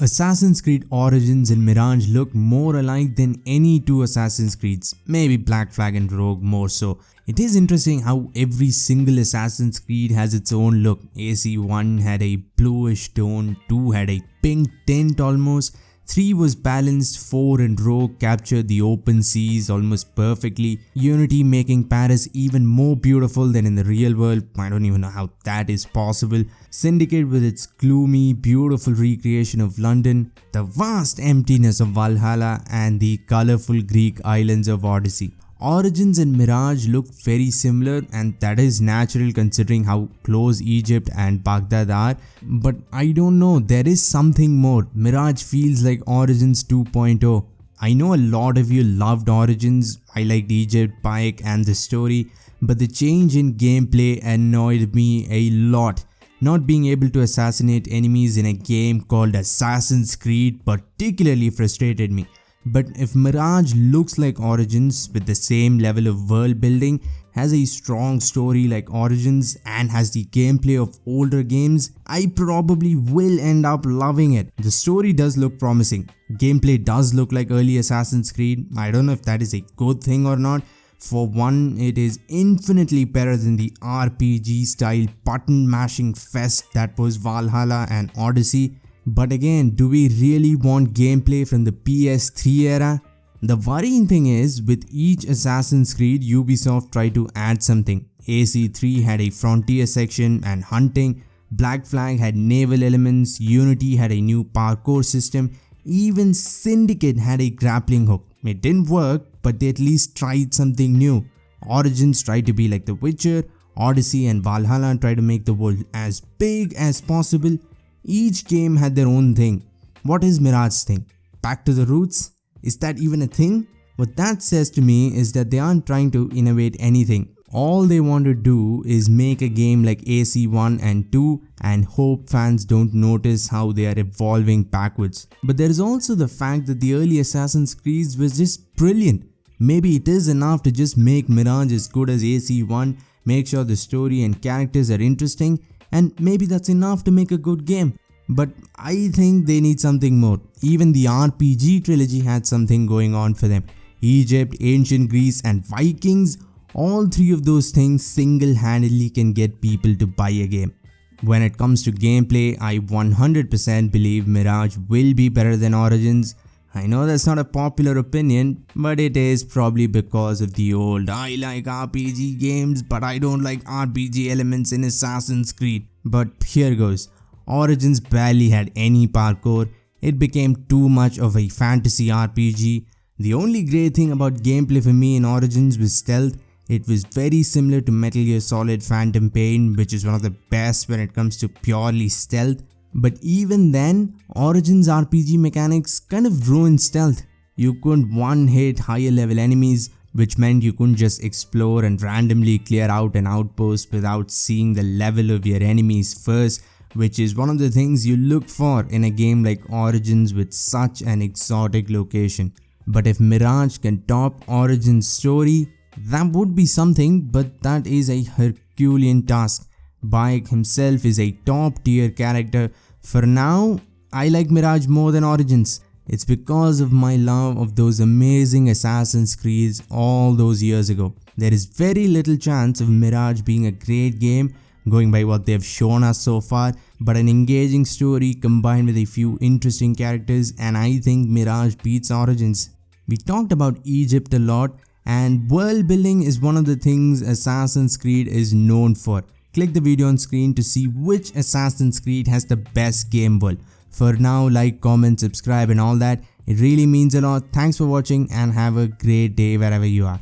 Assassin's Creed Origins and Mirage look more alike than any two Assassin's Creeds, maybe Black Flag and Rogue more so. It is interesting how every single Assassin's Creed has its own look. AC1 had a bluish tone, 2 had a pink tint almost, 3 was balanced, 4 and Rogue captured the open seas almost perfectly, Unity making Paris even more beautiful than in the real world. I don't even know how that is possible. Syndicate with its gloomy, beautiful recreation of London, the vast emptiness of Valhalla, and the colourful Greek islands of Odyssey. Origins and Mirage look very similar, and that is natural considering how close Egypt and Baghdad are, but I don't know, there is something more. Mirage feels like Origins 2.0. I know a lot of you loved Origins, I liked Egypt, Pike and the story, but the change in gameplay annoyed me a lot. Not being able to assassinate enemies in a game called Assassin's Creed particularly frustrated me. But if Mirage looks like Origins with the same level of world building, has a strong story like Origins, and has the gameplay of older games, I probably will end up loving it. The story does look promising. Gameplay does look like early Assassin's Creed. I don't know if that is a good thing or not. For one, it is infinitely better than the RPG style button mashing fest that was Valhalla and Odyssey. But again, do we really want gameplay from the PS3 era? The worrying thing is, with each Assassin's Creed, Ubisoft tried to add something. AC3 had a frontier section and hunting, Black Flag had naval elements, Unity had a new parkour system, even Syndicate had a grappling hook. It didn't work, but they at least tried something new. Origins tried to be like The Witcher, Odyssey and Valhalla tried to make the world as big as possible. Each game had their own thing. What is Mirage's thing? Back to the roots? Is that even a thing? What that says to me is that they aren't trying to innovate anything. All they want to do is make a game like AC1 and 2 and hope fans don't notice how they are evolving backwards. But there is also the fact that the early Assassin's Creed was just brilliant. Maybe it is enough to just make Mirage as good as AC1, make sure the story and characters are interesting, and maybe that's enough to make a good game. But I think they need something more. Even the RPG trilogy had something going on for them. Egypt, ancient Greece and Vikings, all three of those things single-handedly can get people to buy a game. When it comes to gameplay, I 100% believe Mirage will be better than Origins. I know that's not a popular opinion, but it is probably because of the old I like RPG games but I don't like RPG elements in Assassin's Creed. But here goes. Origins barely had any parkour, it became too much of a fantasy RPG. The only great thing about gameplay for me in Origins was stealth. It was very similar to Metal Gear Solid Phantom Pain, which is one of the best when it comes to purely stealth. But even then, Origins RPG mechanics kind of ruined stealth. You couldn't one-hit higher level enemies, which meant you couldn't just explore and randomly clear out an outpost without seeing the level of your enemies first, which is one of the things you look for in a game like Origins with such an exotic location. But if Mirage can top Origins' story, that would be something, but that is a Herculean task. Bayek himself is a top tier character. For now, I like Mirage more than Origins. It's because of my love of those amazing Assassin's Creeds all those years ago. There is very little chance of Mirage being a great game, going by what they have shown us so far, but an engaging story combined with a few interesting characters, and I think Mirage beats Origins. We talked about Egypt a lot, and world building is one of the things Assassin's Creed is known for. Click the video on screen to see which Assassin's Creed has the best game world. For now, like, comment, subscribe and all that. It really means a lot. Thanks for watching and have a great day wherever you are.